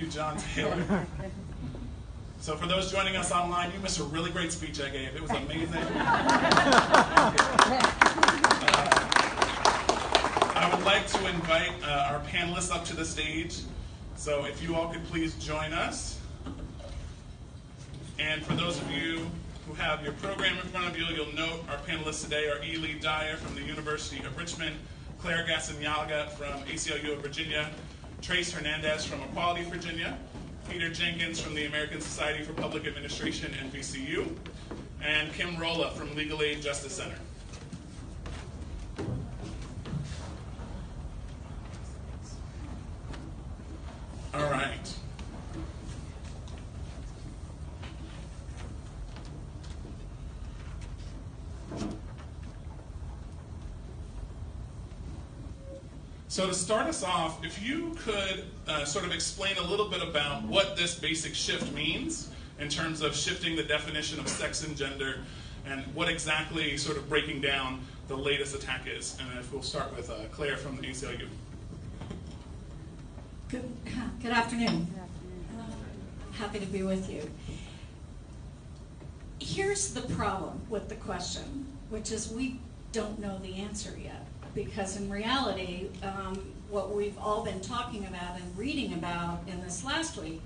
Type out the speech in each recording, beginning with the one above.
you, John Taylor. So for those joining us online, you missed a really great speech I gave. It was amazing. I would like to invite our panelists up to the stage. So if you all could please join us. And for those of you who have your program in front of you, you'll note our panelists today are Dyer from the University of Richmond, Claire Gastanaga from ACLU of Virginia, Trace Hernandez from Equality, Virginia, Peter Jenkins from the American Society for Public Administration and VCU, and Kim Rolla from Legal Aid Justice Center. All right. So to start us off, if you could sort of explain a little bit about what this basic shift means in terms of shifting the definition of sex and gender, and what exactly sort of breaking down the latest attack is. And if we'll start with Claire from the ACLU. Good afternoon. Happy to be with you. Here's the problem with the question, which is we don't know the answer yet. Because in reality, what we've all been talking about and reading about in this last week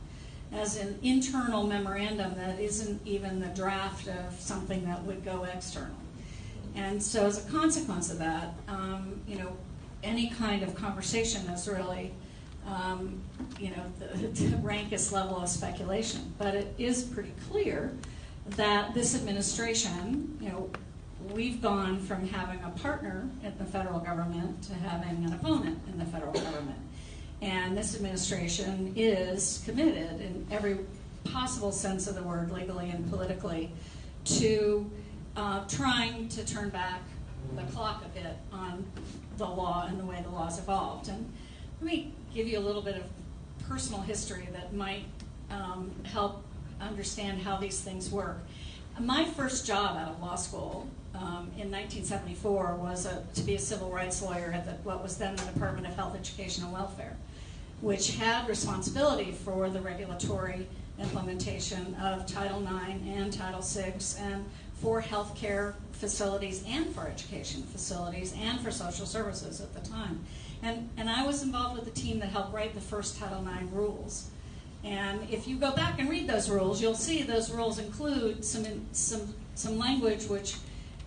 as an internal memorandum that isn't even the draft of something that would go external. And so as a consequence of that, any kind of conversation is really, the rankest level of speculation. But it is pretty clear that this administration, we've gone from having a partner in the federal government to having an opponent in the federal government. And this administration is committed in every possible sense of the word, legally and politically, to trying to turn back the clock a bit on the law and the way the law's evolved. And let me give you a little bit of personal history that might help understand how these things work. My first job out of law school in 1974 was to be a civil rights lawyer at what was then the Department of Health, Education, and Welfare, which had responsibility for the regulatory implementation of Title IX and Title VI, and for healthcare facilities and for education facilities and for social services at the time. And I was involved with the team that helped write the first Title IX rules. And if you go back and read those rules, you'll see those rules include some language which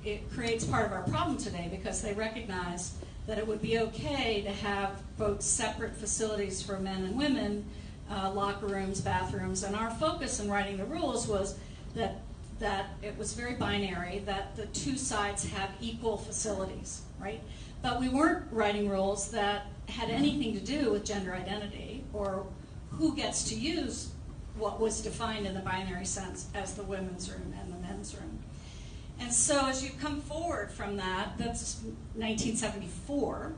it creates part of our problem today, because they recognize that it would be okay to have both separate facilities for men and women, locker rooms, bathrooms, and our focus in writing the rules was that it was very binary, that the two sides have equal facilities, right? But we weren't writing rules that had anything to do with gender identity or who gets to use what was defined in the binary sense as the women's room and the men's room. And so as you come forward from that, that's 1974,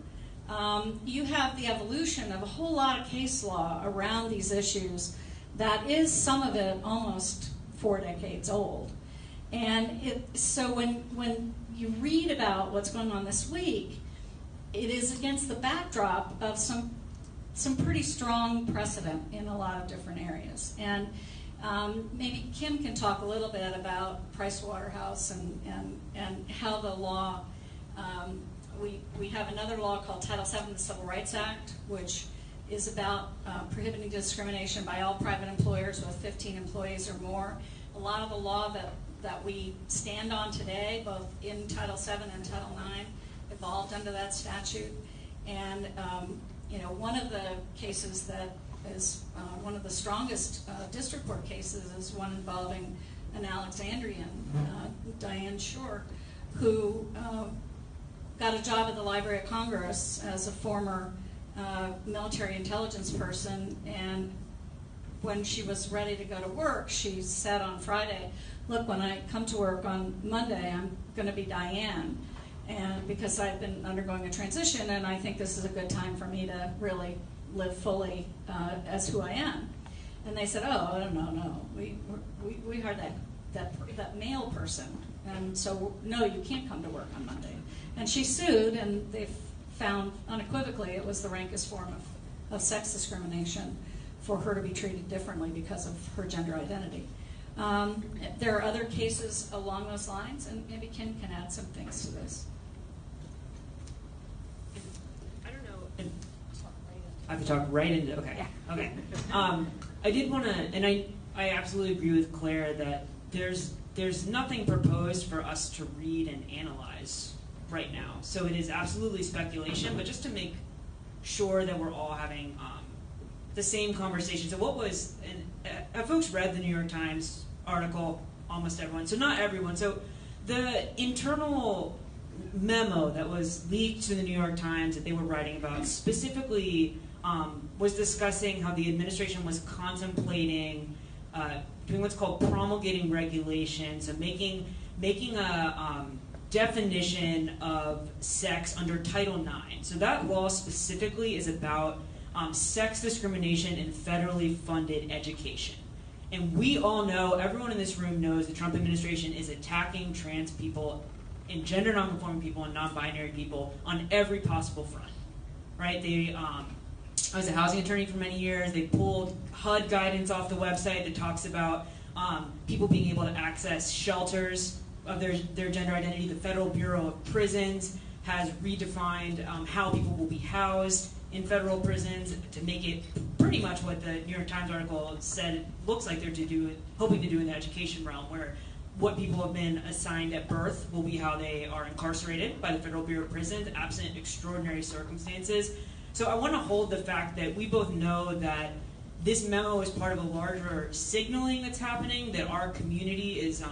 you have the evolution of a whole lot of case law around these issues that is, some of it, almost 4 decades old. And so when you read about what's going on this week, it is against the backdrop of some pretty strong precedent in a lot of different areas. And maybe Kim can talk a little bit about Price Waterhouse and how the law, we have another law called Title VII, the Civil Rights Act, which is about prohibiting discrimination by all private employers with 15 employees or more. A lot of the law that we stand on today, both in Title VII and Title IX, evolved under that statute. And one of the cases that is one of the strongest district court cases is one involving an Alexandrian, Diane Shore, who got a job at the Library of Congress as a former military intelligence person, and when she was ready to go to work, she said on Friday, look, when I come to work on Monday, I'm going to be Diane, and because I've been undergoing a transition, and I think this is a good time for me to really live fully as who I am. And they said, oh, no, we heard that male person, and so no, you can't come to work on Monday. And she sued, and they found unequivocally it was the rankest form of sex discrimination for her to be treated differently because of her gender identity. There are other cases along those lines, and maybe Ken can add some things to this. I don't know. I have to talk right into, okay. Yeah. Okay. I did want to, and I absolutely agree with Claire that there's nothing proposed for us to read and analyze right now. So it is absolutely speculation, but just to make sure that we're all having the same conversation. So what was, and have folks read the New York Times article? Almost everyone. So not everyone. So the internal memo that was leaked to the New York Times that they were writing about specifically was discussing how the administration was contemplating doing what's called promulgating regulations, so making a definition of sex under Title IX. So that law specifically is about sex discrimination in federally funded education. And we all know, everyone in this room knows the Trump administration is attacking trans people and gender nonconforming people and non-binary people on every possible front, right? I was a housing attorney for many years. They pulled HUD guidance off the website that talks about people being able to access shelters of their gender identity. The Federal Bureau of Prisons has redefined how people will be housed in federal prisons to make it pretty much what the New York Times article said it looks like they're hoping to do in the education realm, where what people have been assigned at birth will be how they are incarcerated by the Federal Bureau of Prisons, absent extraordinary circumstances. So I want to hold the fact that we both know that this memo is part of a larger signaling that's happening, that our community is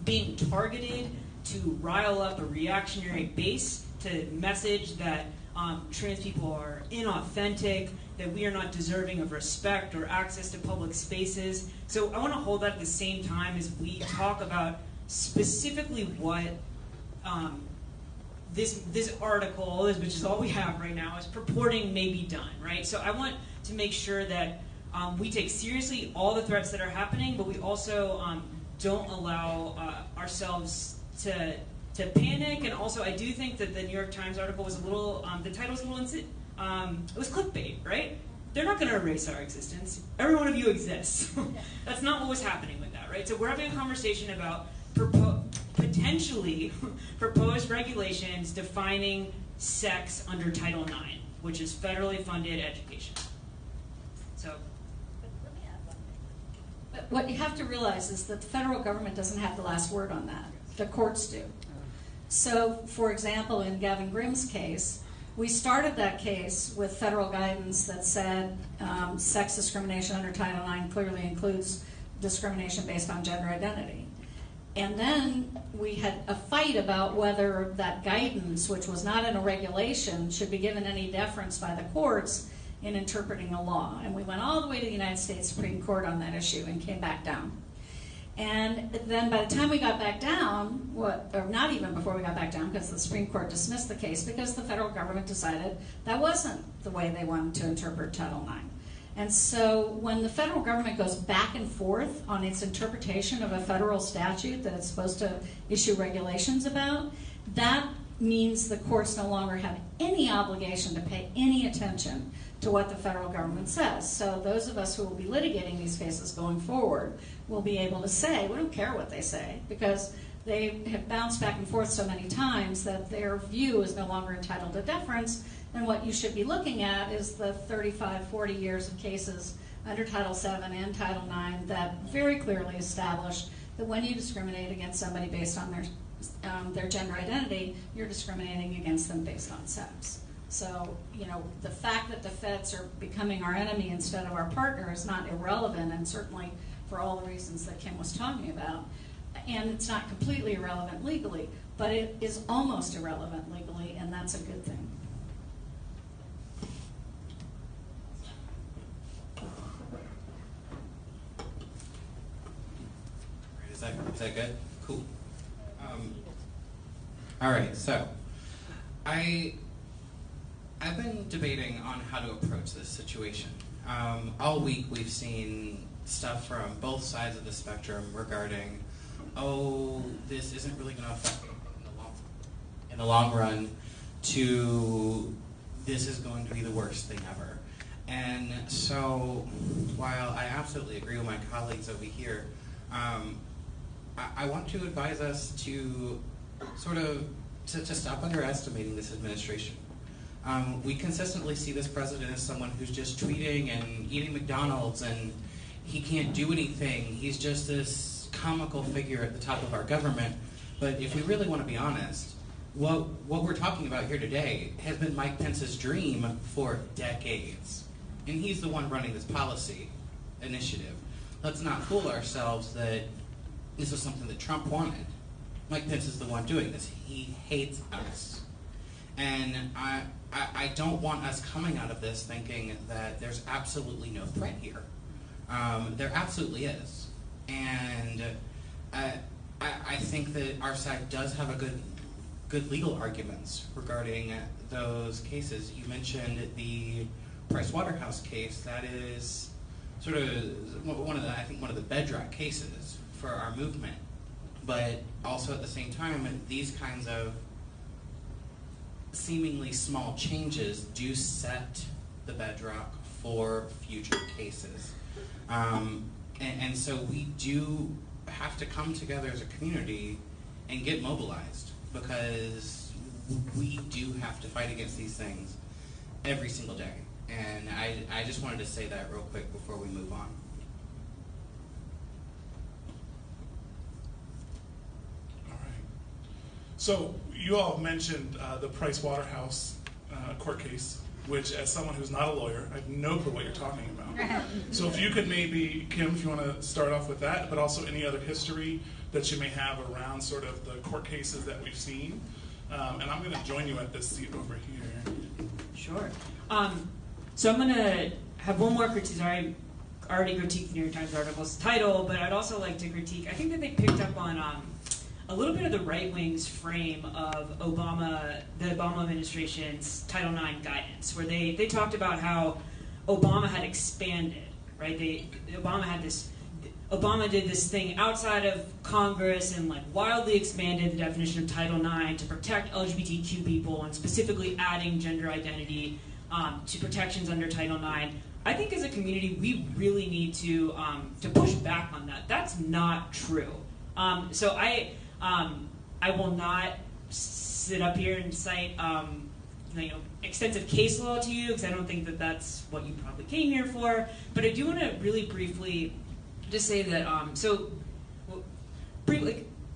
being targeted to rile up a reactionary base, to message that trans people are inauthentic, that we are not deserving of respect or access to public spaces. So I want to hold that at the same time as we talk about specifically what this article, which is all we have right now, is purporting may be done, right? So I want to make sure that we take seriously all the threats that are happening, but we also don't allow ourselves to panic. And also, I do think that the New York Times article was a little, the title was a little, it was clickbait, right? They're not going to erase our existence. Every one of you exists. That's not what was happening with that, right? So we're having a conversation about potentially proposed regulations defining sex under Title IX, which is federally funded education. So, but what you have to realize is that the federal government doesn't have the last word on that. The courts do. So, for example, in Gavin Grimm's case, we started that case with federal guidance that said sex discrimination under Title IX clearly includes discrimination based on gender identity. And then we had a fight about whether that guidance, which was not in a regulation, should be given any deference by the courts in interpreting a law. And we went all the way to the United States Supreme Court on that issue and came back down. And then by the time we got back down, or not even before we got back down, because the Supreme Court dismissed the case because the federal government decided that wasn't the way they wanted to interpret Title IX. And so when the federal government goes back and forth on its interpretation of a federal statute that it's supposed to issue regulations about, that means the courts no longer have any obligation to pay any attention to what the federal government says. So those of us who will be litigating these cases going forward will be able to say, we don't care what they say, because they have bounced back and forth so many times that their view is no longer entitled to deference. And what you should be looking at is the 35, 40 years of cases under Title VII and Title IX that very clearly establish that when you discriminate against somebody based on their gender identity, you're discriminating against them based on sex. So, you know, the fact that the feds are becoming our enemy instead of our partner is not irrelevant, and certainly for all the reasons that Kim was talking about. And it's not completely irrelevant legally, but it is almost irrelevant legally, and that's a good thing. Is that good? Cool. All right, so I've been debating on how to approach this situation. All week we've seen stuff from both sides of the spectrum regarding, oh, this isn't really going to affect in the long run, to this is going to be the worst thing ever. And so, while I absolutely agree with my colleagues over here, I want to advise us to to stop underestimating this administration. We consistently see this president as someone who's just tweeting and eating McDonald's, and he can't do anything. He's just this comical figure at the top of our government. But if we really want to be honest, what we're talking about here today has been Mike Pence's dream for decades. And he's the one running this policy initiative. Let's not fool ourselves that this is something that Trump wanted. Mike Pence is the one doing this. He hates us. And I don't want us coming out of this thinking that there's absolutely no threat here. There absolutely is. And I think that our side does have a good legal arguments regarding those cases. You mentioned the Price Waterhouse case. That is sort of one of the bedrock cases for our movement. But also at the same time, these kinds of seemingly small changes do set the bedrock for future cases. And so we do have to come together as a community and get mobilized, because we do have to fight against these things every single day. And I just wanted to say that real quick before we move on. All right. So you all mentioned the Price Waterhouse court case, which, as someone who's not a lawyer, I have no clue what you're talking about. So if you could maybe, Kim, if you want to start off with that, but also any other history that you may have around sort of the court cases that we've seen. And I'm going to join you at this seat over here. Sure. So I'm going to have one more critique. I already critiqued the New York Times article's title, but I'd also like to critique, I think that they picked up on a little bit of the right wing's frame of the Obama administration's Title IX guidance, where they talked about how Obama had expanded, right? Obama did this thing outside of Congress and wildly expanded the definition of Title IX to protect LGBTQ people, and specifically adding gender identity to protections under Title IX. I think as a community we really need to push back on that. That's not true. So I will not sit up here and cite extensive case law to you, because I don't think that that's what you probably came here for. But I do want to really briefly just say that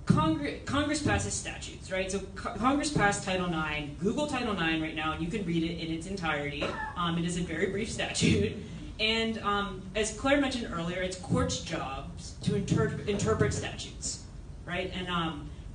Congress passes statutes, right? So Congress passed Title IX. Google Title IX right now, and you can read it in its entirety. It is a very brief statute. And as Claire mentioned earlier, it's courts' jobs to interpret statutes, right? And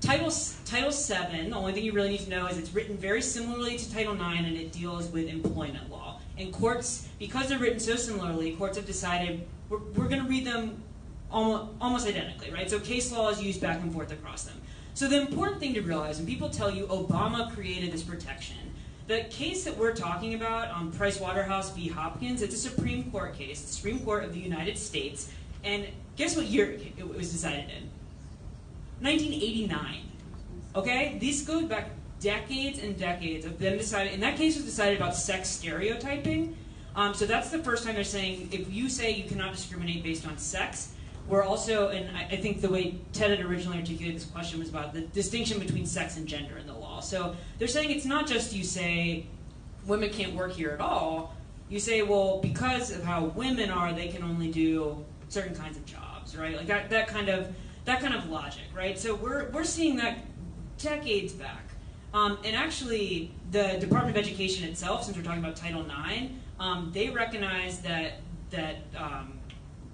Title VII, the only thing you really need to know is it's written very similarly to Title IX, and it deals with employment law. And courts, because they're written so similarly, courts have decided we're going to read them almost identically, right? So case law is used back and forth across them. So the important thing to realize, when people tell you Obama created this protection, the case that we're talking about, Price Waterhouse v. Hopkins, it's a Supreme Court case, the Supreme Court of the United States, and guess what year it was decided in? 1989. Okay? These go back decades and decades of them deciding, and that case was decided about sex stereotyping. So that's the first time they're saying, if you say you cannot discriminate based on sex, we're also, and I think the way Ted had originally articulated this question was about the distinction between sex and gender in the law. So they're saying it's not just you say women can't work here at all. You say, well, because of how women are, they can only do certain kinds of jobs, right? Like that kind of logic, right? So we're seeing that decades back. And actually, the Department of Education itself, since we're talking about Title IX, they recognize that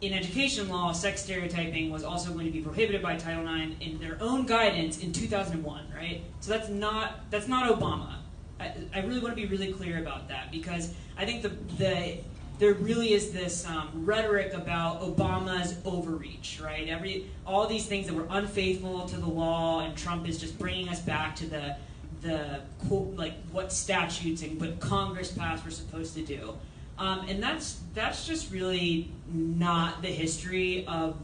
in education law, sex stereotyping was also going to be prohibited by Title IX in their own guidance in 2001, right? So that's not Obama. I really want to be really clear about that, because I think there really is this rhetoric about Obama's overreach, right? All these things that were unfaithful to the law, and Trump is just bringing us back to the what statutes and what Congress passed were supposed to do. And that's just really not the history of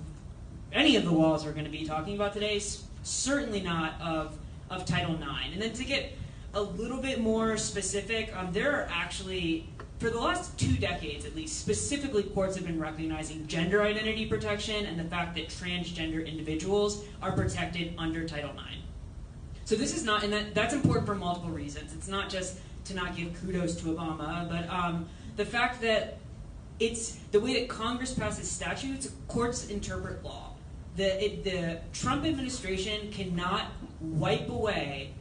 any of the laws we're going to be talking about today, certainly not of Title IX. And then to get a little bit more specific, there are actually for the last 2 decades at least, specifically courts have been recognizing gender identity protection and the fact that transgender individuals are protected under Title IX. So this is not, and that's important for multiple reasons. It's not just to not give kudos to Obama, but the fact that it's the way that Congress passes statutes, courts interpret law. The Trump administration cannot wipe away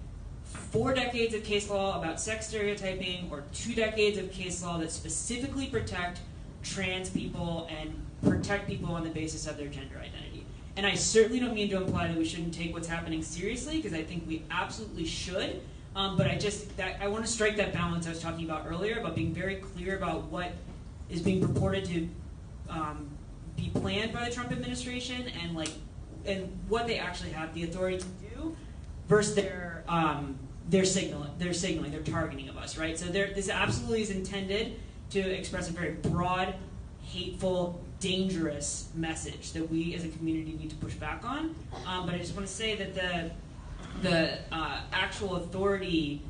4 decades of case law about sex stereotyping or 2 decades of case law that specifically protect trans people and protect people on the basis of their gender identity. And I certainly don't mean to imply that we shouldn't take what's happening seriously, because I think we absolutely should. But I want to strike that balance I was talking about earlier, about being very clear about what is being purported to be planned by the Trump administration and what they actually have the authority to do versus their signaling, their targeting of us, right? So this absolutely is intended to express a very broad, hateful, dangerous message that we as a community need to push back on. But I just want to say that the actual authority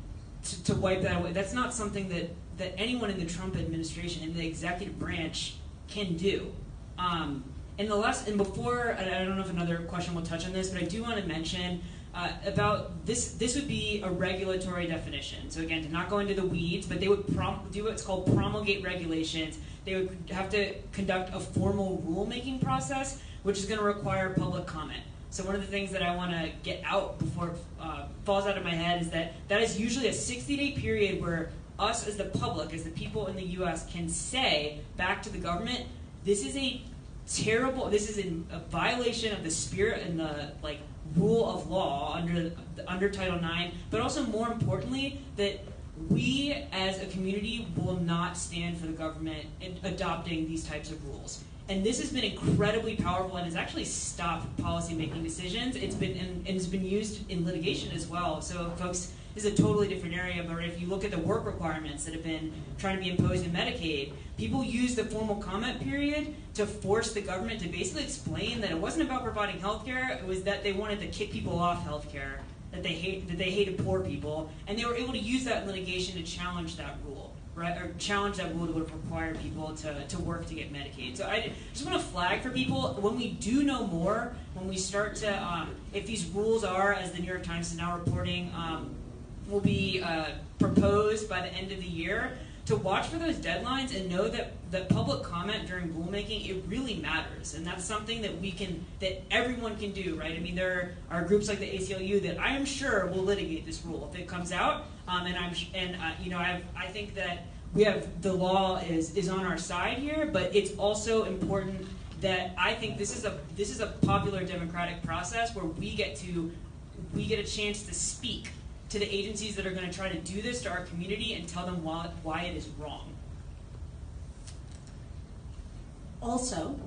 to wipe that away, that's not something that anyone in the Trump administration, in the executive branch, can do. And before, I don't know if another question will touch on this, but I do want to mention about this would be a regulatory definition. So again, to not go into the weeds, but they would do what's called promulgate regulations. They would have to conduct a formal rulemaking process, which is going to require public comment. So one of the things that I want to get out before it falls out of my head is that is usually a 60-day period where us as the public, as the people in the U.S., can say back to the government, this is a violation of the spirit and the rule of law under Title IX, but also more importantly that we as a community will not stand for the government in adopting these types of rules. And this has been incredibly powerful and has actually stopped policy-making decisions. It's been used in litigation as well. So folks, this is a totally different area, but if you look at the work requirements that have been trying to be imposed in Medicaid, people use the formal comment period to force the government to basically explain that it wasn't about providing health care, it was that they wanted to kick people off health care, that they hated poor people, and they were able to use that in litigation to challenge that rule. Right, or challenge that rule that would require people to work to get Medicaid. So I just want to flag for people, when we do know more, when we start to, if these rules are, as the New York Times is now reporting, will be proposed by the end of the year, to watch for those deadlines and know that public comment during rulemaking, it really matters. And that's something that everyone can do, right? I mean, there are groups like the ACLU that I am sure will litigate this rule if it comes out. I think that we have the law is on our side here, but it's also important that I think this is a popular democratic process where we get a chance to speak to the agencies that are going to try to do this to our community and tell them why it is wrong. Also,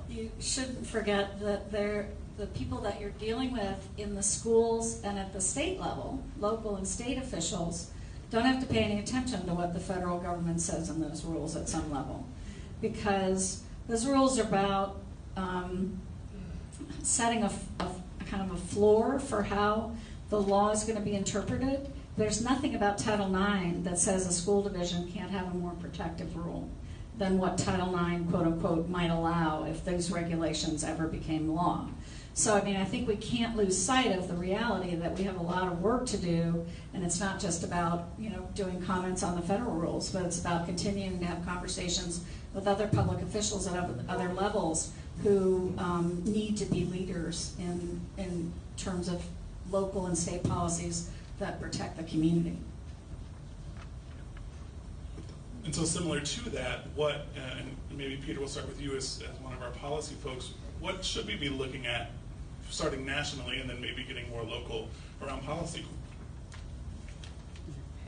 you shouldn't forget that the people that you're dealing with in the schools and at the state level, local and state officials, don't have to pay any attention to what the federal government says in those rules at some level. Because those rules are about setting a kind of a floor for how the law is going to be interpreted. There's nothing about Title IX that says a school division can't have a more protective rule than what Title IX, quote unquote, might allow if those regulations ever became law. So, I mean, I think we can't lose sight of the reality that we have a lot of work to do, and it's not just about, doing comments on the federal rules, but it's about continuing to have conversations with other public officials at other levels who need to be leaders in terms of local and state policies that protect the community. And so similar to that, and maybe Peter, we'll start with you as one of our policy folks, what should we be looking at starting nationally and then maybe getting more local around policy?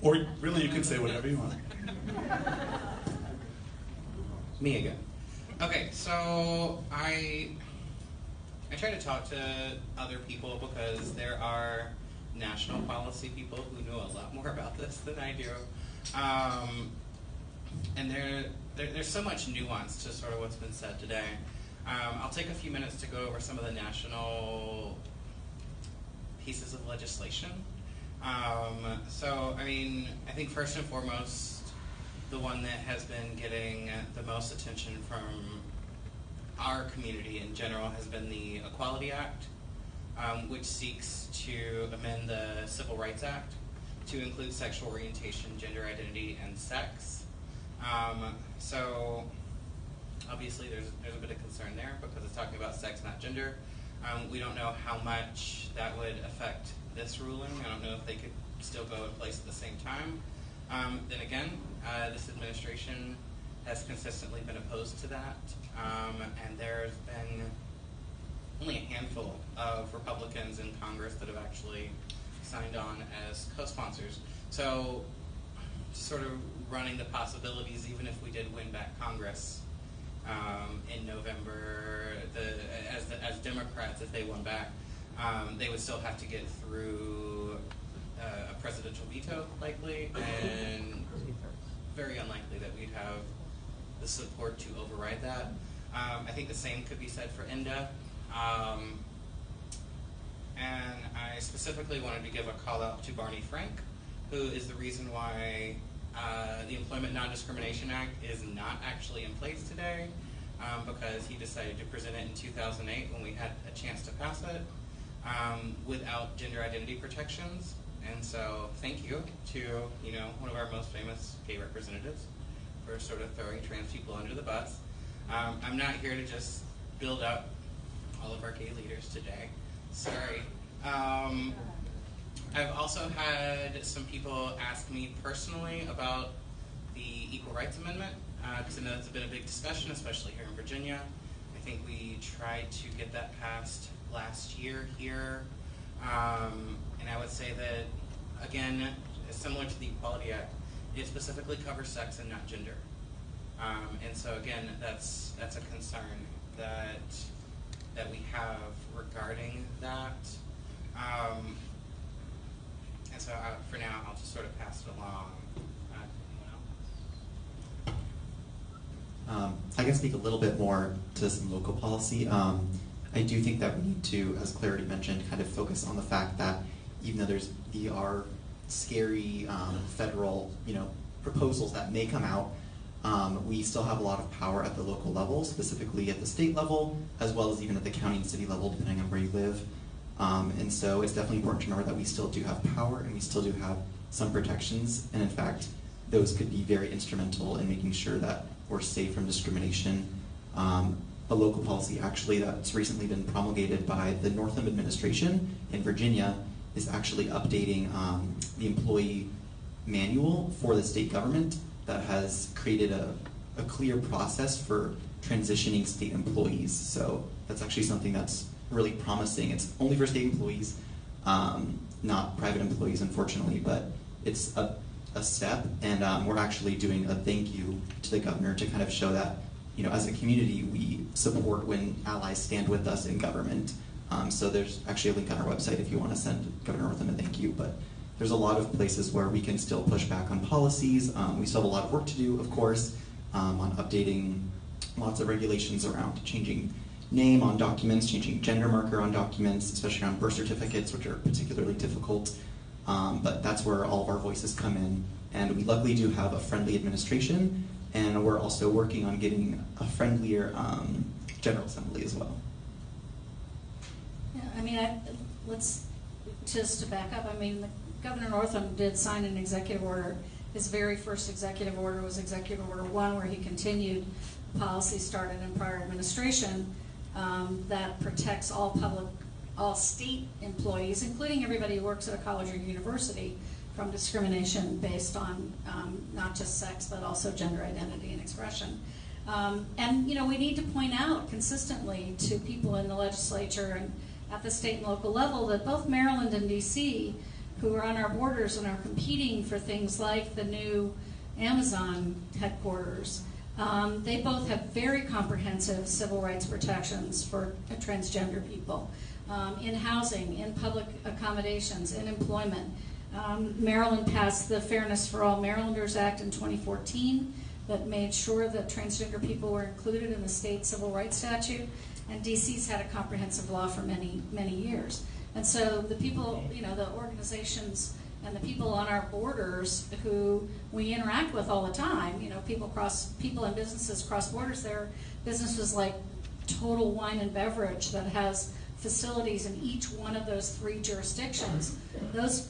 Or really you can say whatever you want. Me again. Okay, so I try to talk to other people because there are national policy people who know a lot more about this than I do. And there's so much nuance to sort of what's been said today. I'll take a few minutes to go over some of the national pieces of legislation. I think first and foremost, the one that has been getting the most attention from our community in general has been the Equality Act, which seeks to amend the Civil Rights Act to include sexual orientation, gender identity, and sex. So obviously there's a bit of concern there because it's talking about sex, not gender. We don't know how much that would affect this ruling. I don't know if they could still go in place at the same time. Then again, this administration has consistently been opposed to that, and there's been only a handful of Republicans in Congress that have actually signed on as co-sponsors. So sort of running the possibilities, even if we did win back Congress in November, as Democrats, if they won back, they would still have to get through a presidential veto, likely, and very unlikely that we'd have the support to override that. I think the same could be said for ENDA. And I specifically wanted to give a call out to Barney Frank, who is the reason why the Employment Non-Discrimination Act is not actually in place today, because he decided to present it in 2008 when we had a chance to pass it without gender identity protections. And so thank you to one of our most famous gay representatives for sort of throwing trans people under the bus. I'm not here to just build up all of our gay leaders today. Sorry. I've also had some people ask me personally about the Equal Rights Amendment, because I know that's been a big discussion, especially here in Virginia. I think we tried to get that passed last year here. And I would say that, again, similar to the Equality Act, it specifically covers sex and not gender. And so again, that's a concern that we have regarding that. And so for now, I'll just sort of pass it along. Anyone else? I can speak a little bit more to some local policy. I do think that we need to, as Claire already mentioned, kind of focus on the fact that even though there are scary federal, proposals that may come out, we still have a lot of power at the local level, specifically at the state level, as well as even at the county and city level, depending on where you live. And so it's definitely important to remember that we still do have power and we still do have some protections. And in fact, those could be very instrumental in making sure that we're safe from discrimination. A local policy actually that's recently been promulgated by the Northam administration in Virginia is actually updating the employee manual for the state government that has created a clear process for transitioning state employees. So that's actually something that's really promising. It's only for state employees, not private employees, unfortunately, but it's a step, and we're actually doing a thank you to the governor to kind of show that, as a community, we support when allies stand with us in government. So there's actually a link on our website if you want to send Governor Northam a thank you, but there's a lot of places where we can still push back on policies. We still have a lot of work to do, of course, on updating lots of regulations around changing name on documents, changing gender marker on documents, especially on birth certificates, which are particularly difficult. But that's where all of our voices come in. And we luckily do have a friendly administration, and we're also working on getting a friendlier General Assembly as well. Yeah, let's just to back up. Governor Northam did sign an executive order. His very first executive order was Executive Order 1, where he continued policy started in prior administration that protects all state employees, including everybody who works at a college or university, from discrimination based on not just sex, but also gender identity and expression. And we need to point out consistently to people in the legislature and at the state and local level that both Maryland and DC, who are on our borders and are competing for things like the new Amazon headquarters, they both have very comprehensive civil rights protections for transgender people in housing, in public accommodations, in employment. Maryland passed the Fairness for All Marylanders Act in 2014 that made sure that transgender people were included in the state civil rights statute, and DC's had a comprehensive law for many, many years. And so the people, the organizations and the people on our borders who we interact with all the time, you know, people and businesses cross borders. There are businesses like Total Wine and Beverage that has facilities in each one of those 3 jurisdictions. Those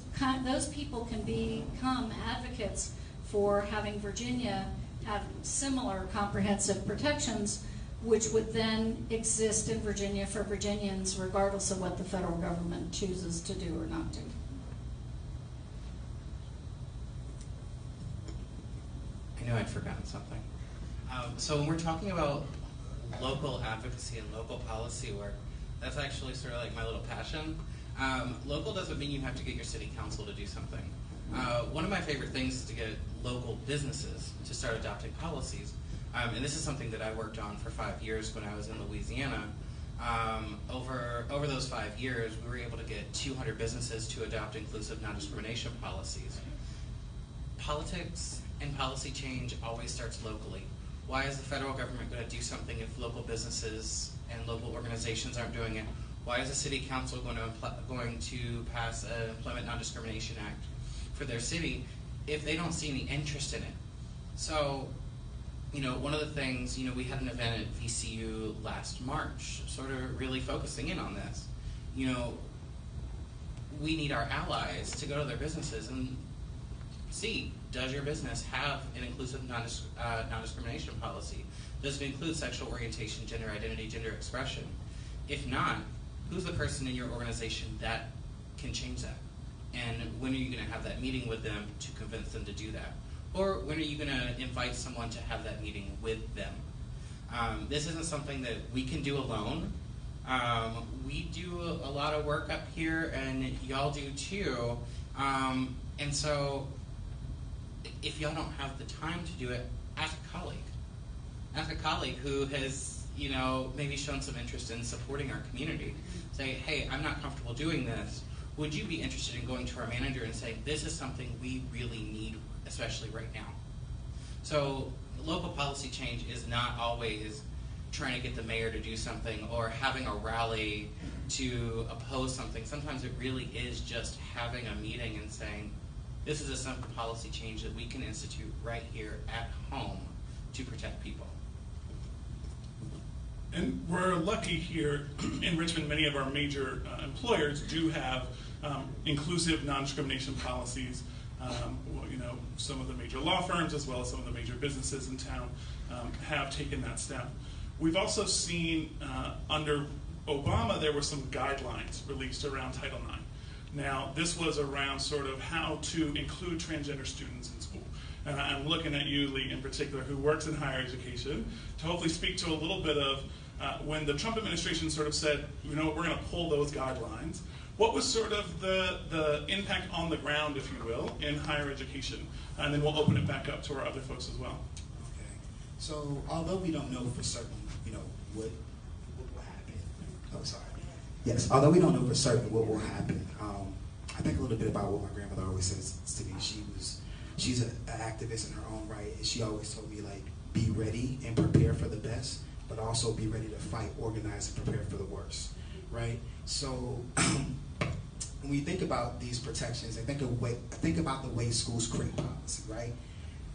people can become advocates for having Virginia have similar comprehensive protections, which would then exist in Virginia for Virginians regardless of what the federal government chooses to do or not do. I knew I'd forgotten something. So when we're talking about local advocacy and local policy work, that's actually sort of like my little passion. Local doesn't mean you have to get your city council to do something. One of my favorite things is to get local businesses to start adopting policies. And this is something that I worked on for 5 years when I was in Louisiana. Over those 5 years, we were able to get 200 businesses to adopt inclusive non-discrimination policies. Politics and policy change always starts locally. Why is the federal government going to do something if local businesses and local organizations aren't doing it? Why is the city council going to pass an Employment Non-Discrimination Act for their city if they don't see any interest in it? So, you know, one of the things, you know, we had an event at VCU last March, sort of really focusing in on this. You know, we need our allies to go to their businesses and see, does your business have an inclusive non-discrimination policy? Does it include sexual orientation, gender identity, gender expression? If not, who's the person in your organization that can change that? And when are you going to have that meeting with them to convince them to do that? Or when are you going to invite someone to have that meeting with them? This isn't something that we can do alone. We do a lot of work up here, and y'all do too. And so, if y'all don't have the time to do it, ask a colleague. Ask a colleague who has, you know, maybe shown some interest in supporting our community. Say, hey, I'm not comfortable doing this. Would you be interested in going to our manager and saying, this is something we really need, especially right now? So local policy change is not always trying to get the mayor to do something or having a rally to oppose something. Sometimes it really is just having a meeting and saying, this is a simple policy change that we can institute right here at home to protect people. And we're lucky here in Richmond, many of our major employers do have inclusive non-discrimination policies. You know, some of the major law firms as well as some of the major businesses in town have taken that step. We've also seen under Obama there were some guidelines released around Title IX. Now, this was around sort of how to include transgender students in school. And I'm looking at you, Lee, in particular, who works in higher education, to hopefully speak to a little bit of when the Trump administration sort of said, you know, we're going to pull those guidelines. What was sort of the impact on the ground, if you will, in higher education? And then we'll open it back up to our other folks as well. Okay. So, although we don't know for certain, you know, what will happen. Oh, sorry. Yes, although we don't know for certain what will happen, I think a little bit about what my grandmother always says to me. She's an activist in her own right, and she always told me, like, be ready and prepare for the best, but also be ready to fight, organize, and prepare for the worst, right? So when we think about these protections, I think about the way schools create policy, right?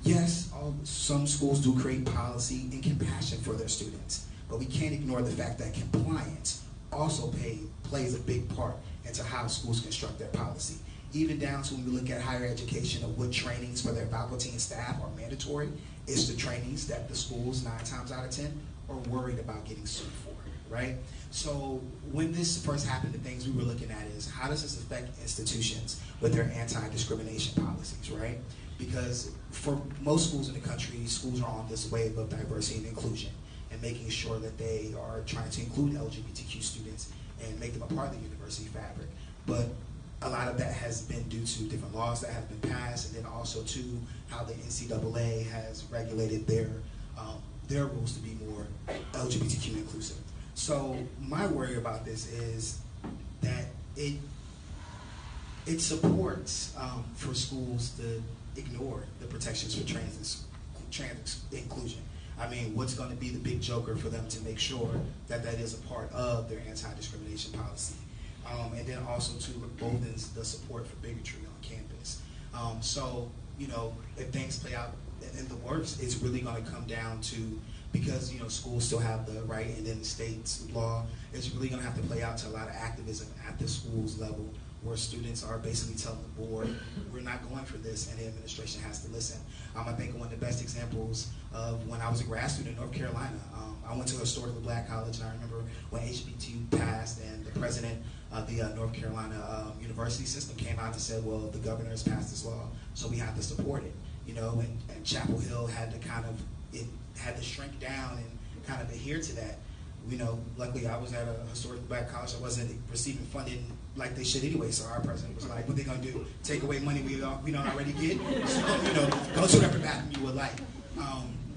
Yes, some schools do create policy and compassion for their students, but we can't ignore the fact that compliance also plays a big part into how schools construct their policy. Even down to when we look at higher education of what trainings for their faculty and staff are mandatory, it's the trainings that the schools 9 times out of 10 are worried about getting sued for, right? So when this first happened, the things we were looking at is how does this affect institutions with their anti-discrimination policies, right? Because for most schools in the country, schools are on this wave of diversity and inclusion and making sure that they are trying to include LGBTQ students and make them a part of the university fabric. But a lot of that has been due to different laws that have been passed, and then also to how the NCAA has regulated their rules to be more LGBTQ inclusive. So my worry about this is that it supports for schools to ignore the protections for trans inclusion. I mean, what's going to be the big joker for them to make sure that that is a part of their anti-discrimination policy? and then also to embolden the support for bigotry on campus. So, you know, if things play out in the worst, it's really going to come down to, because, you know, schools still have the right, and then the state's law, it's really going to have to play out to a lot of activism at the schools level, where students are basically telling the board, we're not going for this, and the administration has to listen. I think one of the best examples of when I was a grad student in North Carolina, I went to a historically black college, and I remember when HBCU passed, and the president of the North Carolina university system came out and said, well, the governor has passed this law, so we have to support it. You know, and Chapel Hill had to had to shrink down and kind of adhere to that. You know, luckily I was at a historically black college. I wasn't receiving funding like they should anyway, so our president was like, what they gonna do? Take away money we don't already get? So, you know, go to whatever bathroom you would like.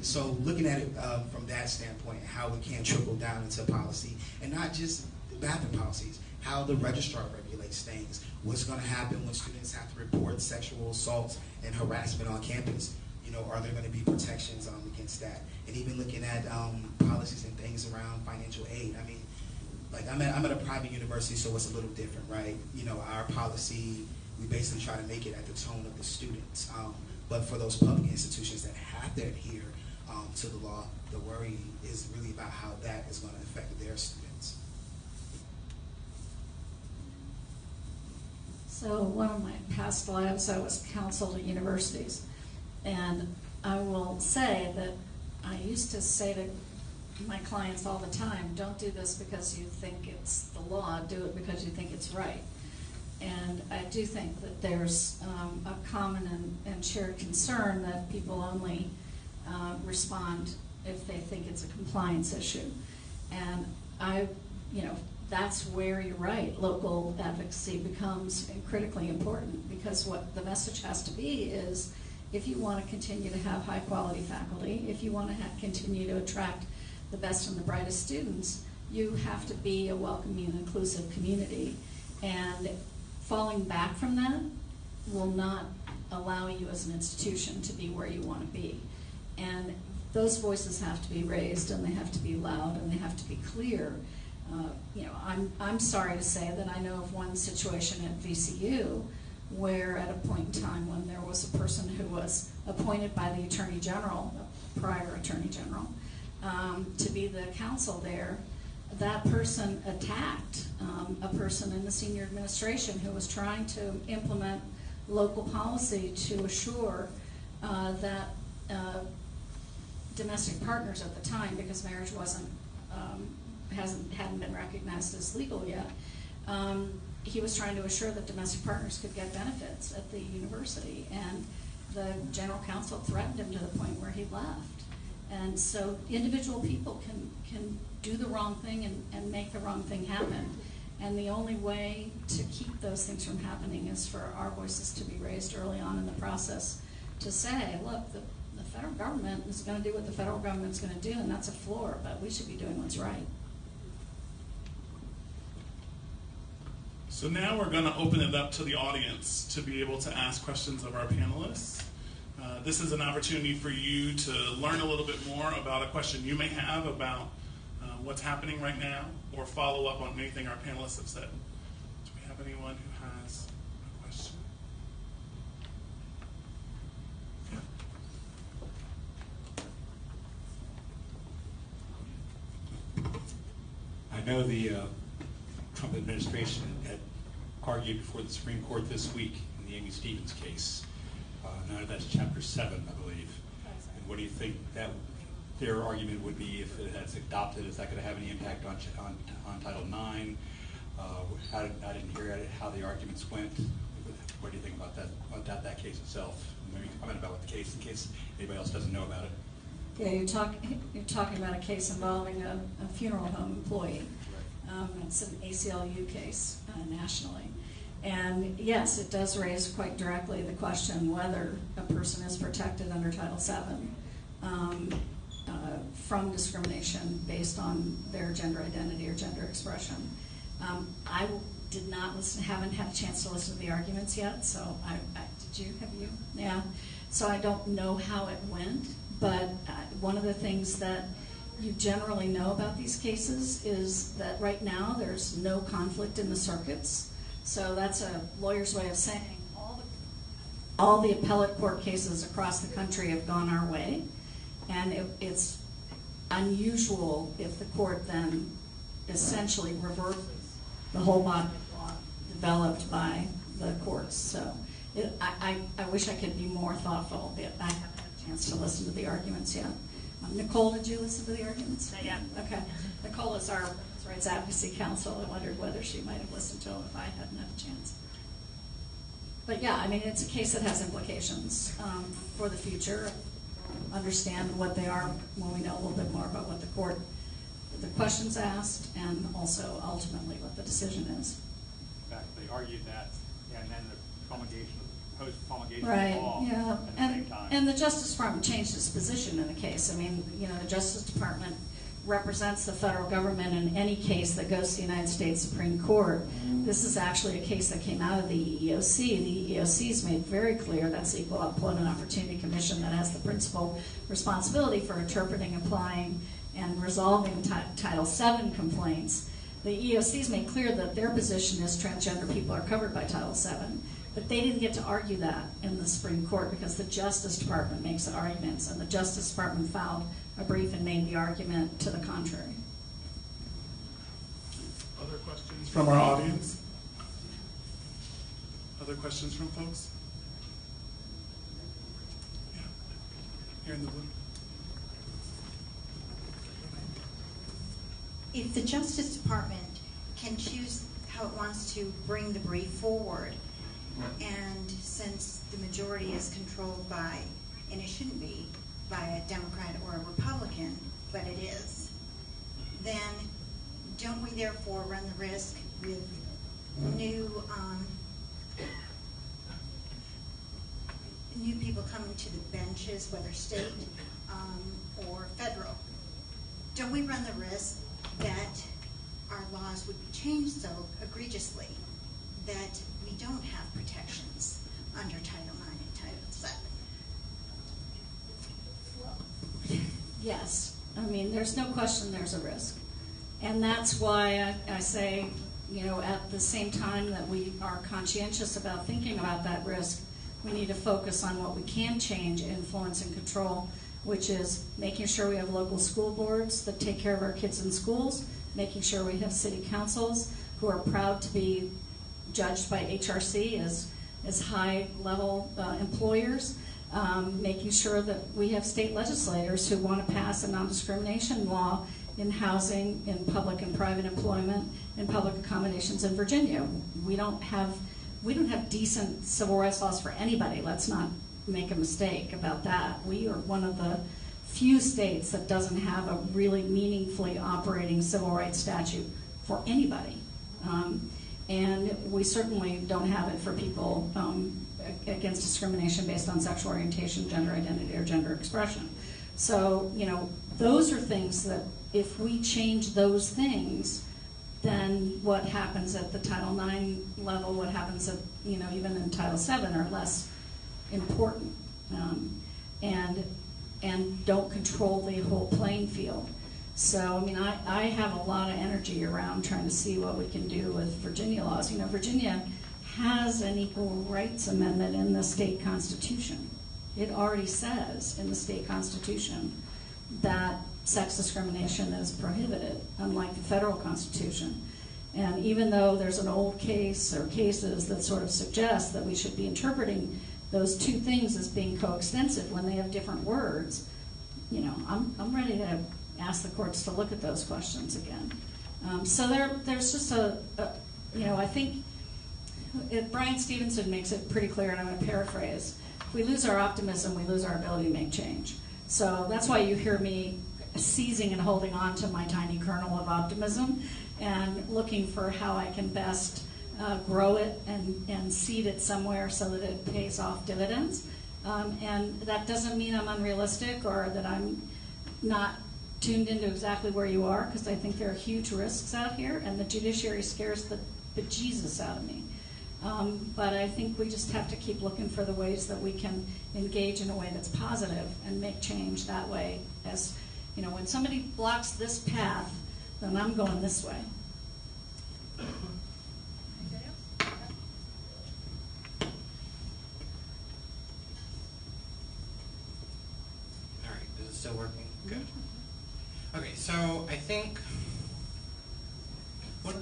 So looking at it from that standpoint, how it can trickle down into policy, and not just bathroom policies, how the registrar regulates things, what's gonna happen when students have to report sexual assaults and harassment on campus. You know, are there going to be protections against that? And even looking at policies and things around financial aid. I mean, like I'm at a private university, so it's a little different, right? You know, our policy, we basically try to make it at the tone of the students. But for those public institutions that have to adhere to the law, the worry is really about how that is going to affect their students. So one of my past lives, I was counsel to universities. And I will say that I used to say to my clients all the time, don't do this because you think it's the law, do it because you think it's right. And I do think that there's a common and shared concern that people only respond if they think it's a compliance issue. And that's where you're right, local advocacy becomes critically important, because what the message has to be is, if you want to continue to have high quality faculty, if you want to continue to attract the best and the brightest students, you have to be a welcoming and inclusive community. And falling back from that will not allow you as an institution to be where you want to be. And those voices have to be raised, and they have to be loud, and they have to be clear. I'm sorry to say that I know of one situation at VCU where at a point in time when there was a person who was appointed by the Attorney General, the prior Attorney General, to be the counsel there, that person attacked a person in the senior administration who was trying to implement local policy to assure that domestic partners at the time, because marriage hadn't been recognized as legal yet, he was trying to assure that domestic partners could get benefits at the university, and the general counsel threatened him to the point where he left. And so individual people can do the wrong thing and make the wrong thing happen. And the only way to keep those things from happening is for our voices to be raised early on in the process to say, look, the federal government is going to do what the federal government's going to do, and that's a floor, but we should be doing what's right. So now we're going to open it up to the audience to be able to ask questions of our panelists. This is an opportunity for you to learn a little bit more about a question you may have about what's happening right now, or follow up on anything our panelists have said. Do we have anyone who has a question? I know the Trump administration had argued before the Supreme Court this week in the Amy Stevens case. Now that's Chapter 7, I believe. And what do you think that their argument would be if it has adopted? Is that going to have any impact on Title IX? I didn't hear how the arguments went. What do you think about that case itself? Maybe comment about what the case, in case anybody else doesn't know about it. Yeah, you're talking about a case involving a funeral home employee. It's an ACLU case nationally. And yes, it does raise quite directly the question whether a person is protected under Title VII from discrimination based on their gender identity or gender expression. I did not listen, haven't had a chance to listen to the arguments yet, so did you? Have you? Yeah. So I don't know how it went, but one of the things that you generally know about these cases is that right now there's no conflict in the circuits. So that's a lawyer's way of saying all the appellate court cases across the country have gone our way. And it's unusual if the court then essentially reverses the whole body of law developed by the courts. So I wish I could be more thoughtful. I haven't had a chance to listen to the arguments yet. Nicole, did you listen to the arguments? Yeah. Okay. Nicole is our Women's Rights Advocacy Council. I wondered whether she might have listened to them if I hadn't had a chance. But yeah, I mean, it's a case that has implications for the future. Understand what they are when we know a little bit more about what the questions asked, and also ultimately what the decision is. In fact, they argued that, and then the post-promulgation Right, of the law yeah. at the same time. And the Justice Department changed its position in the case. I mean, you know, the Justice Department represents the federal government in any case that goes to the United States Supreme Court. This is actually a case that came out of the EEOC. The EEOC's made very clear that's the Equal Employment Opportunity Commission that has the principal responsibility for interpreting, applying, and resolving Title VII complaints. The EEOC's made clear that their position is transgender people are covered by Title VII. But they didn't get to argue that in the Supreme Court because the Justice Department makes the arguments, and the Justice Department filed a brief and made the argument to the contrary. Other questions from our audience? Other questions from folks? Yeah. Here in the blue. If the Justice Department can choose how it wants to bring the brief forward, and since the majority is controlled by, and it shouldn't be, by a Democrat or a Republican, but it is, then don't we therefore run the risk with new people coming to the benches, whether state or federal? Don't we run the risk that our laws would be changed so egregiously that we don't have protections under Title IX and Title VII? Yes. I mean, there's no question there's a risk. And that's why I say, you know, at the same time that we are conscientious about thinking about that risk, we need to focus on what we can change, influence, and control, which is making sure we have local school boards that take care of our kids in schools, making sure we have city councils who are proud to be judged by HRC as high-level employers, making sure that we have state legislators who want to pass a non-discrimination law in housing, in public and private employment, in public accommodations in Virginia. We don't have decent civil rights laws for anybody. Let's not make a mistake about that. We are one of the few states that doesn't have a really meaningfully operating civil rights statute for anybody. And we certainly don't have it for people against discrimination based on sexual orientation, gender identity, or gender expression. So, you know, those are things that if we change those things, then what happens at the Title IX level, what happens at, you know, even in Title VII are less important and don't control the whole playing field. So, I mean, I have a lot of energy around trying to see what we can do with Virginia laws. You know, Virginia has an equal rights amendment in the state constitution. It already says in the state constitution that sex discrimination is prohibited, unlike the federal constitution. And even though there's an old case or cases that sort of suggest that we should be interpreting those two things as being coextensive when they have different words, you know, I'm ready to ask the courts to look at those questions again. So there's just you know, I think Brian Stevenson makes it pretty clear, and I'm going to paraphrase. If we lose our optimism, we lose our ability to make change. So that's why you hear me seizing and holding on to my tiny kernel of optimism and looking for how I can best grow it and seed it somewhere so that it pays off dividends. And that doesn't mean I'm unrealistic or that I'm not tuned into exactly where you are, because I think there are huge risks out here, and the judiciary scares the bejesus out of me. But I think we just have to keep looking for the ways that we can engage in a way that's positive and make change that way. As You know, when somebody blocks this path, then I'm going this way. All right, is it still working? Good. Okay, so I think one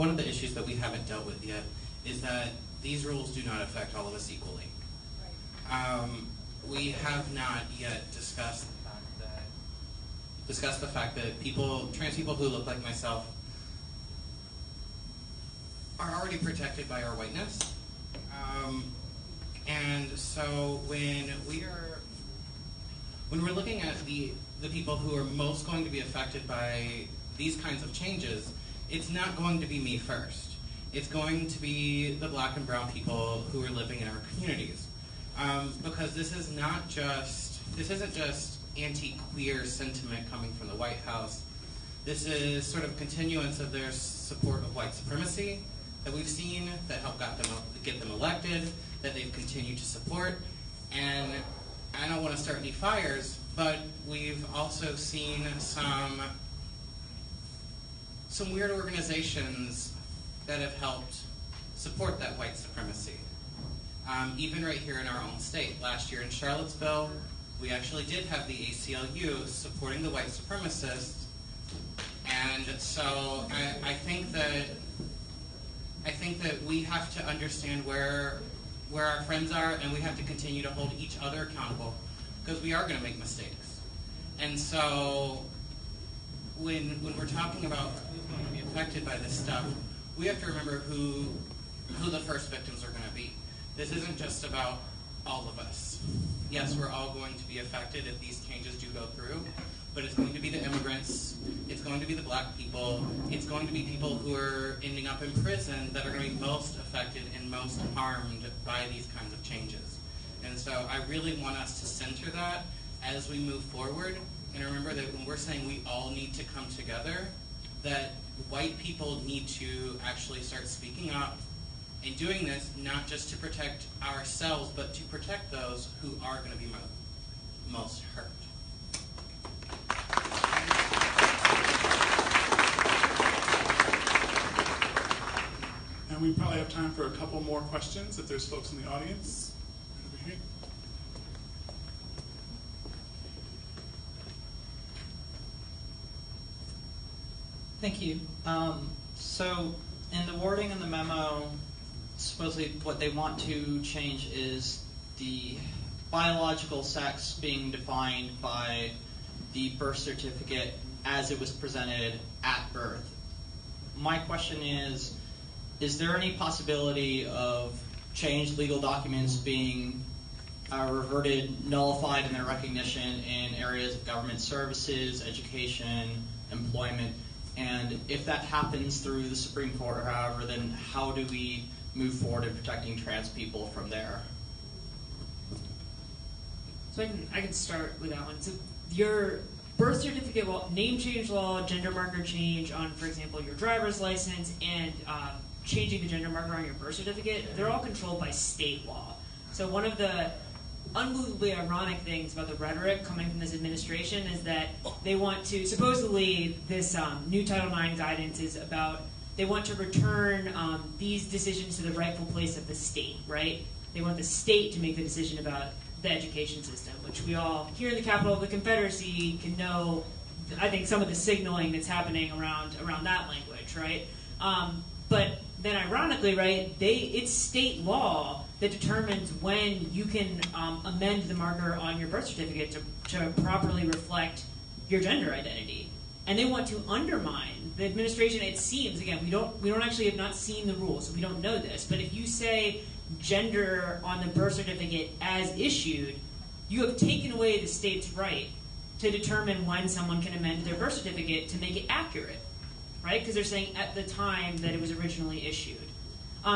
of the issues that we haven't dealt with yet is that these rules do not affect all of us equally. We have not yet discussed the fact that trans people who look like myself are already protected by our whiteness. And so when we're looking at the people who are most going to be affected by these kinds of changes, it's not going to be me first. It's going to be the black and brown people who are living in our communities. Because this isn't just anti-queer sentiment coming from the White House. This is sort of continuance of their support of white supremacy that we've seen, that helped get them elected, that they've continued to support. And I don't want to start any fires, but we've also seen some weird organizations that have helped support that white supremacy. Even right here in our own state. Last year in Charlottesville, we actually did have the ACLU supporting the white supremacists. And so I think that we have to understand where our friends are, and we have to continue to hold each other accountable, because we are going to make mistakes. And so when we're talking about who's going to be affected by this stuff, we have to remember who the first victims are going to be. This isn't just about all of us. Yes, we're all going to be affected if these changes do go through, but it's going to be the immigrants, it's going to be the black people, it's going to be people who are ending up in prison that are going to be most affected and most harmed by these kinds of changes. And so I really want us to center that as we move forward, and remember that when we're saying we all need to come together, that white people need to actually start speaking up and doing this not just to protect ourselves, but to protect those who are going to be most hurt. And we probably have time for a couple more questions if there's folks in the audience. Over here. Thank you. So in the wording in the memo, supposedly what they want to change is the biological sex being defined by the birth certificate as it was presented at birth. My question is there any possibility of changed legal documents being reverted, nullified in their recognition in areas of government services, education, employment? And if that happens through the Supreme Court or however, then how do we move forward in protecting trans people from there? So I can start with that one. So your birth certificate, name change law, gender marker change on, for example, your driver's license, and changing the gender marker on your birth certificate, they're all controlled by state law. So one of the unbelievably ironic things about the rhetoric coming from this administration is that they want to, supposedly this new Title IX guidance is about, they want to return these decisions to the rightful place of the state, right? They want the state to make the decision about the education system, which we all here in the capital of the Confederacy can know, I think, some of the signaling that's happening around that language, right? But then ironically, right, it's state law that determines when you can amend the marker on your birth certificate to properly reflect your gender identity. And they want to undermine the administration. It seems, again, we don't actually have not seen the rules, so we don't know this, but if you say gender on the birth certificate as issued, you have taken away the state's right to determine when someone can amend their birth certificate to make it accurate, right? Because they're saying at the time that it was originally issued.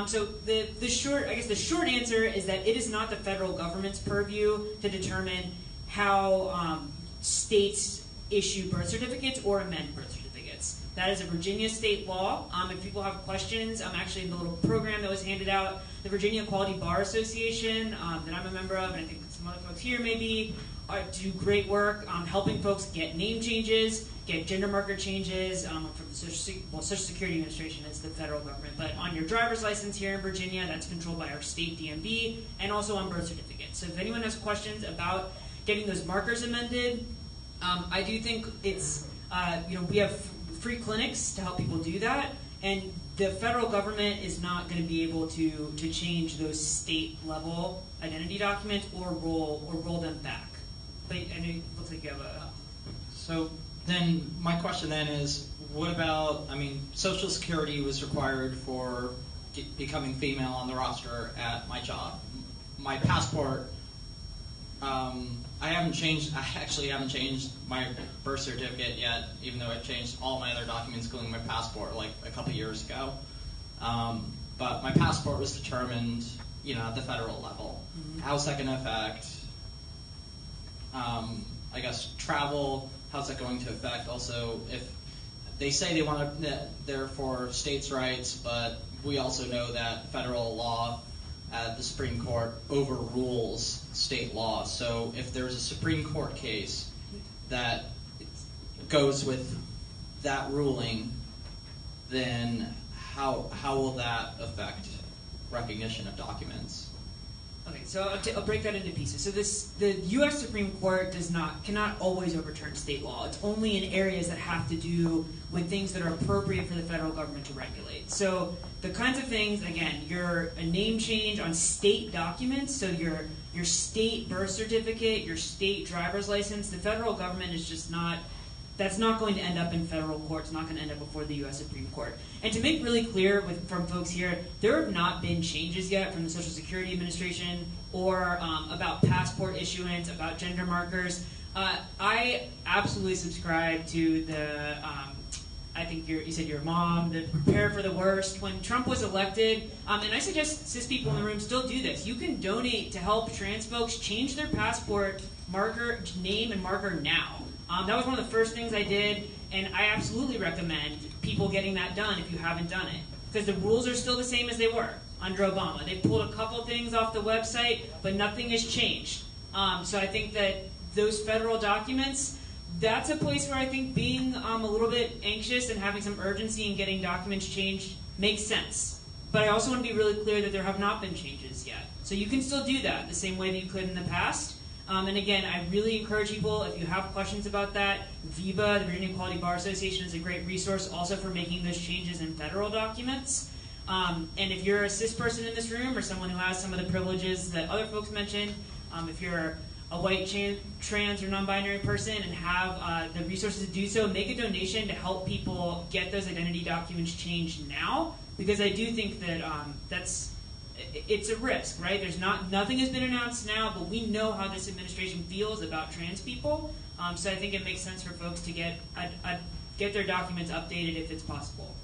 So the short answer is that it is not the federal government's purview to determine how states issue birth certificates or amend birth certificates. That is a Virginia state law. If people have questions, actually in the little program that was handed out, the Virginia Equality Bar Association that I'm a member of, and I think some other folks here maybe, do great work helping folks get name changes, get gender marker changes from the Social Security Administration is the federal government, but on your driver's license here in Virginia, that's controlled by our state DMV, and also on birth certificates. So if anyone has questions about getting those markers amended, I do think it's, we have free clinics to help people do that, and the federal government is not going to be able to change those state level identity documents or roll them back. But I know it looks like you have a. So then my question then is, what about, Social Security was required for becoming female on the roster at my job. My passport, I actually haven't changed my birth certificate yet, even though I've changed all my other documents, including my passport, like a couple years ago. But my passport was determined, at the federal level. Mm-hmm. How's that going to affect, I guess, travel? How's that going to affect also if they say they want to, they're for states' rights, but we also know that federal law at the Supreme Court overrules state law. So if there's a Supreme Court case that goes with that ruling, then how will that affect recognition of documents? Okay, so I'll break that into pieces. So the U.S. Supreme Court cannot always overturn state law. It's only in areas that have to do with things that are appropriate for the federal government to regulate. So the kinds of things, again, a name change on state documents, so your state birth certificate, your state driver's license, the federal government is just not, that's not going to end up in federal court. It's not going to end up before the U.S. Supreme Court. And to make really clear from folks here, there have not been changes yet from the Social Security Administration or about passport issuance, about gender markers. I absolutely subscribe to the, I think you said your mom, the prepare for the worst. When Trump was elected, and I suggest cis people in the room still do this, you can donate to help trans folks change their passport marker, name and marker now. That was one of the first things I did, and I absolutely recommend people getting that done if you haven't done it. Because the rules are still the same as they were under Obama. They pulled a couple things off the website, but nothing has changed. So I think that those federal documents, that's a place where I think being a little bit anxious and having some urgency in getting documents changed makes sense. But I also want to be really clear that there have not been changes yet. So you can still do that the same way that you could in the past. And again, I really encourage people, if you have questions about that, VIBA, the Virginia Equality Bar Association, is a great resource also for making those changes in federal documents. And if you're a cis person in this room or someone who has some of the privileges that other folks mentioned, if you're a white trans or non-binary person and have the resources to do so, make a donation to help people get those identity documents changed now, because I do think that it's a risk, right? Nothing has been announced now, but we know how this administration feels about trans people. So I think it makes sense for folks to get their documents updated if it's possible.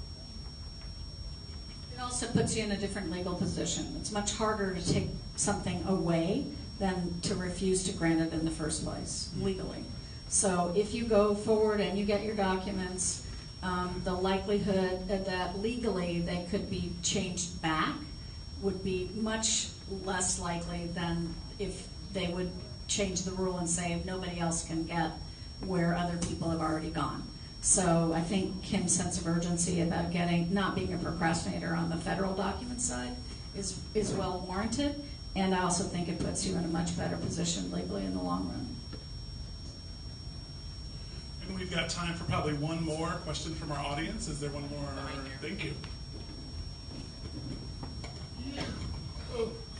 It also puts you in a different legal position. It's much harder to take something away than to refuse to grant it in the first place, legally. So if you go forward and you get your documents, the likelihood that legally they could be changed back would be much less likely than if they would change the rule and say nobody else can get where other people have already gone. So I think Kim's sense of urgency about not being a procrastinator on the federal document side is well warranted, and I also think it puts you in a much better position legally in the long run. And we've got time for probably one more question from our audience. Is there one more? Thank you.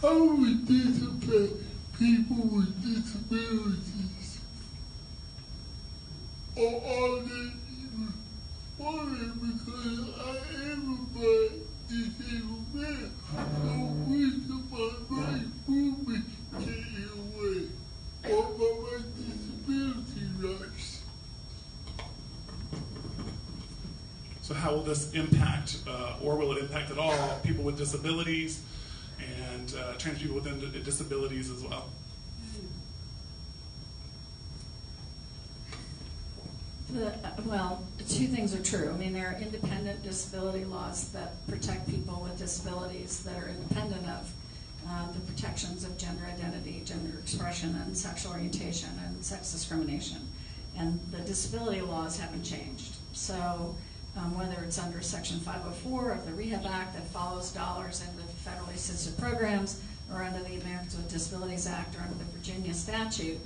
How would this affect people with disabilities? Or are they even worried, because I am a black disabled man, so which of my rights will be taken away? Or my disability rights? So how will this impact, or will it impact at all, people with disabilities and trans people with disabilities as well? Well, two things are true. I mean, there are independent disability laws that protect people with disabilities that are independent of the protections of gender identity, gender expression, and sexual orientation, and sex discrimination. And the disability laws haven't changed. So whether it's under Section 504 of the Rehab Act that follows dollars into federally assisted programs, or under the Americans with Disabilities Act, or under the Virginia statute,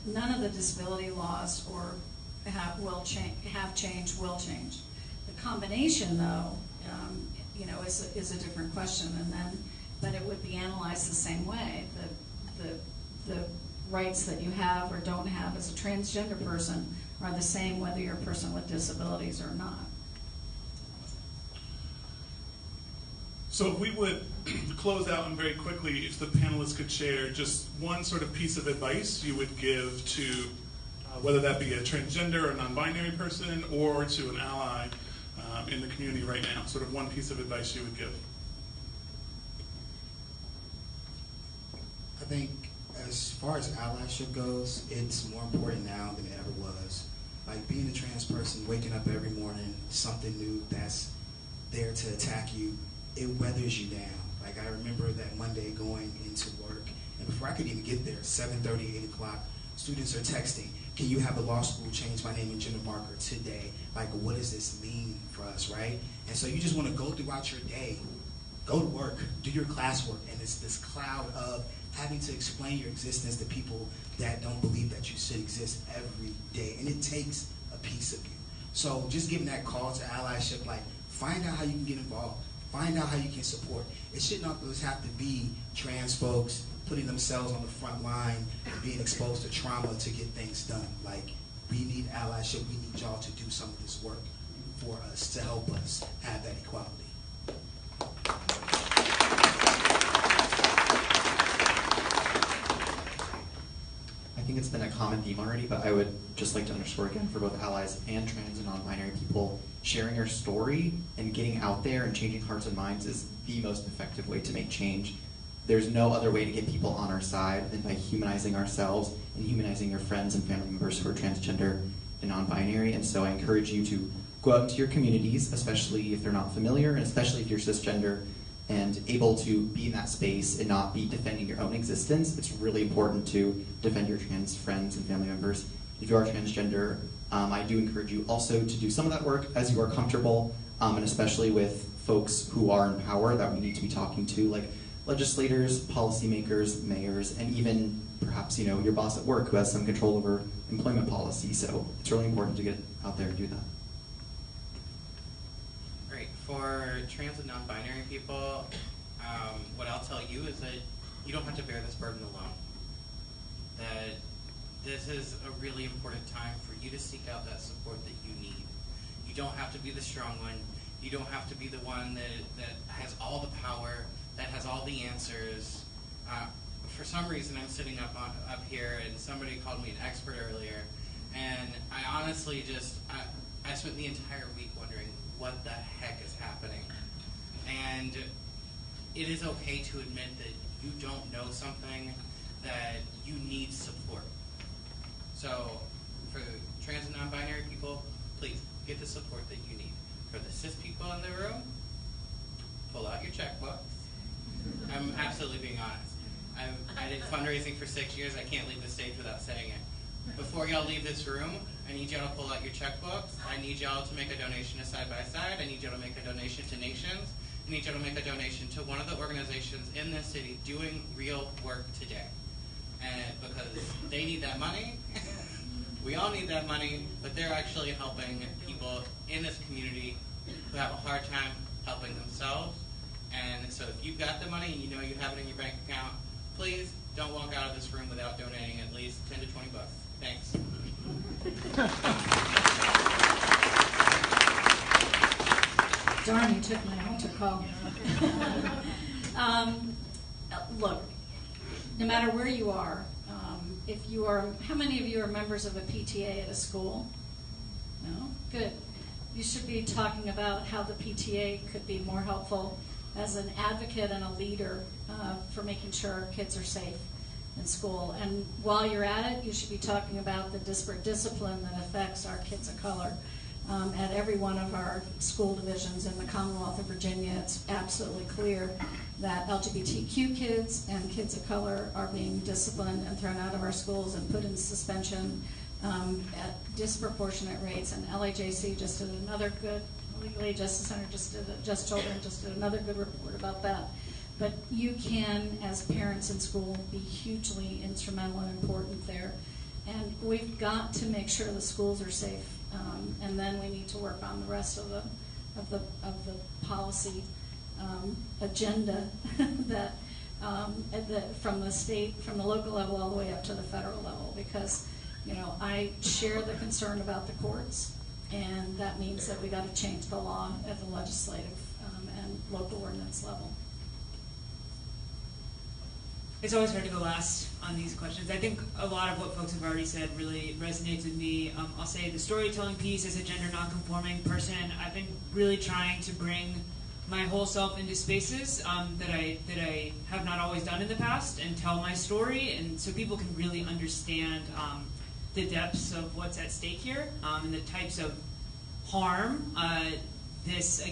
none of the disability laws will change. The combination, though, is a different question, but it would be analyzed the same way. The rights that you have or don't have as a transgender person are the same whether you're a person with disabilities or not. So if we would close out and very quickly, if the panelists could share just one sort of piece of advice you would give to, whether that be a transgender or non-binary person, or to an ally in the community right now, sort of one piece of advice you would give. I think as far as allyship goes, it's more important now than it ever was. Like being a trans person, waking up every morning, something new that's there to attack you, it weathers you down. Like I remember that Monday going into work, and before I could even get there, 7:30, 8 o'clock, students are texting, can you have the law school change my name and gender marker today? Like, what does this mean for us, right? And so you just want to go throughout your day, go to work, do your classwork, and it's this cloud of having to explain your existence to people that don't believe that you should exist every day. And it takes a piece of you. So just giving that call to allyship, like find out how you can get involved. Find out how you can support. It should not always have to be trans folks putting themselves on the front line and being exposed to trauma to get things done. Like, we need allyship. We need y'all to do some of this work for us to help us have that equality. I think it's been a common theme already, but I would just like to underscore again for both allies and trans and non-binary people, sharing your story and getting out there and changing hearts and minds is the most effective way to make change. There's no other way to get people on our side than by humanizing ourselves and humanizing your friends and family members who are transgender and non-binary. And so I encourage you to go out into your communities, especially if they're not familiar, and especially if you're cisgender and able to be in that space and not be defending your own existence. It's really important to defend your trans friends and family members. If you are transgender, I do encourage you also to do some of that work as you are comfortable, and especially with folks who are in power that we need to be talking to, like legislators, policymakers, mayors, and even perhaps your boss at work who has some control over employment policy. So it's really important to get out there and do that. Great. For trans and non-binary people, what I'll tell you is that you don't have to bear this burden alone. That this is a really important time for you to seek out that support that you need. You don't have to be the strong one. You don't have to be the one that has all the power, that has all the answers. For some reason, I'm sitting up here, and somebody called me an expert earlier, and I honestly I spent the entire week wondering what the heck is happening. And it is okay to admit that you don't know something, that you need support. So for trans and non-binary people, please get the support that you need. For the cis people in the room, pull out your checkbook. I'm absolutely being honest. I did fundraising for 6 years. I can't leave the stage without saying it. Before y'all leave this room, I need y'all to pull out your checkbooks. I need y'all to make a donation to Side by Side. I need y'all to make a donation to Nations. I need y'all to make a donation to one of the organizations in this city doing real work today. And because they need that money, we all need that money, but they're actually helping people in this community who have a hard time helping themselves. And so if you've got the money and you know you have it in your bank account, please don't walk out of this room without donating at least 10 to 20 bucks. Thanks. Darn, you took my altar call. Look, no matter where you are, if you are, how many of you are members of a PTA at a school? No? Good. You should be talking about how the PTA could be more helpful as an advocate and a leader for making sure our kids are safe in school. And while you're at it, you should be talking about the disparate discipline that affects our kids of color. at every one of our school divisions in the Commonwealth of Virginia. It's absolutely clear that LGBTQ kids and kids of color are being disciplined and thrown out of our schools and put in suspension at disproportionate rates. And LAJC just did another good, Legal Aid Justice Center Just Children just did another good report about that. But you can, as parents in school, be hugely instrumental and important there. And we've got to make sure the schools are safe, and then we need to work on the rest of the policy agenda that from the state, from the local level, all the way up to the federal level. Because I share the concern about the courts, and that means that we got to change the law at the legislative and local ordinance level. It's always hard to go last on these questions. I think a lot of what folks have already said really resonates with me. I'll say the storytelling piece, as a gender nonconforming person, I've been really trying to bring my whole self into spaces that I have not always done in the past, and tell my story, and so people can really understand the depths of what's at stake here, and the types of harm. This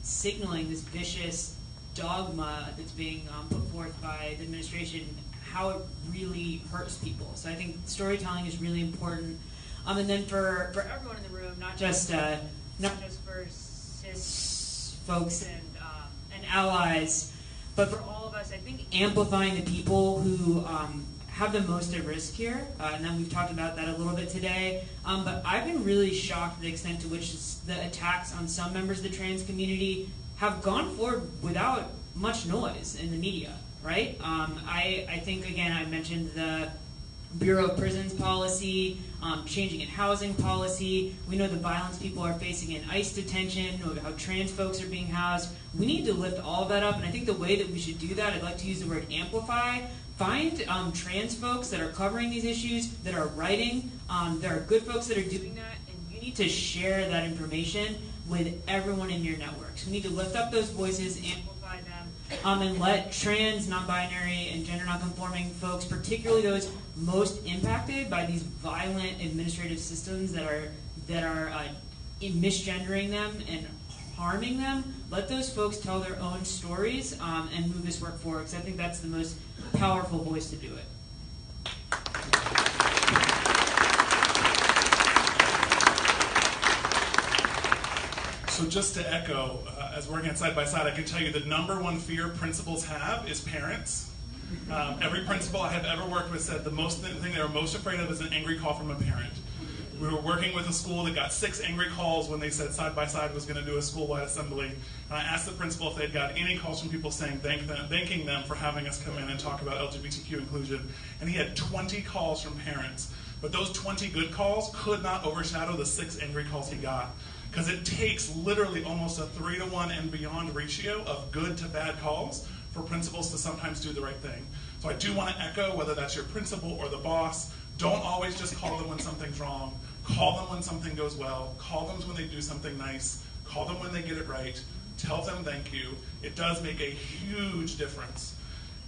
signaling, this vicious dogma that's being put forth by the administration, how it really hurts people. So I think storytelling is really important. And then for everyone in the room, not just for cis folks and allies, but for all of us, I think amplifying the people who have the most at risk here, and then we've talked about that a little bit today, but I've been really shocked at the extent to which the attacks on some members of the trans community have gone forward without much noise in the media, right? I think, again, I mentioned the Bureau of Prisons policy, changing in housing policy. We know the violence people are facing in ICE detention, how trans folks are being housed. We need to lift all of that up, and I think the way that we should do that, I'd like to use the word amplify. Find trans folks that are covering these issues, that are writing. There are good folks that are doing that, and you need to share that information with everyone in your networks. We need to lift up those voices, amplify them, and let trans, non-binary, and gender non-conforming folks, particularly those most impacted by these violent administrative systems that are misgendering them and harming them, let those folks tell their own stories and move this work forward, because I think that's the most powerful voice to do it. So just to echo, as working at side by side, I can tell you the number one fear principals have is parents. Every principal I have ever worked with said the thing they were most afraid of is an angry call from a parent. We were working with a school that got 6 angry calls when they said side by side was going to do a school-wide assembly. And I asked the principal if they'd got any calls from people saying thanking them for having us come in and talk about LGBTQ inclusion. And he had 20 calls from parents. But those 20 good calls could not overshadow the 6 angry calls he got. Because it takes literally almost a 3-to-1 and beyond ratio of good to bad calls for principals to sometimes do the right thing. So I do want to echo, whether that's your principal or the boss, don't always just call them when something's wrong. Call them when something goes well. Call them when they do something nice. Call them when they get it right. Tell them thank you. It does make a huge difference.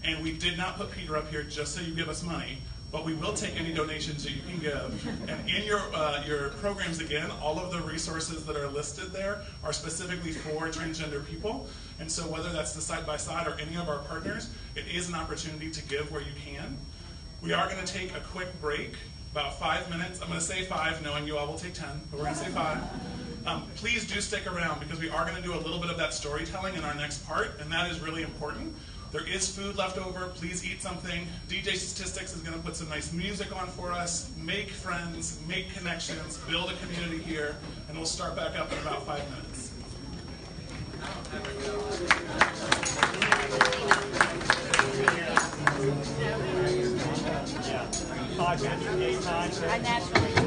And we did not put Peter up here just so you give us money, but we will take any donations that you can give. And in your programs, again, all of the resources that are listed there are specifically for transgender people. And so whether that's the side-by-side or any of our partners, it is an opportunity to give where you can. We are going to take a quick break, about 5 minutes. I'm going to say 5, knowing you all will take 10, but we're going to say 5. Please do stick around, because we are going to do a little bit of that storytelling in our next part, and that is really important. There is food left over. Please eat something. DJ Statistics is going to put some nice music on for us. Make friends, make connections, build a community here, and we'll start back up in about 5 minutes. I naturally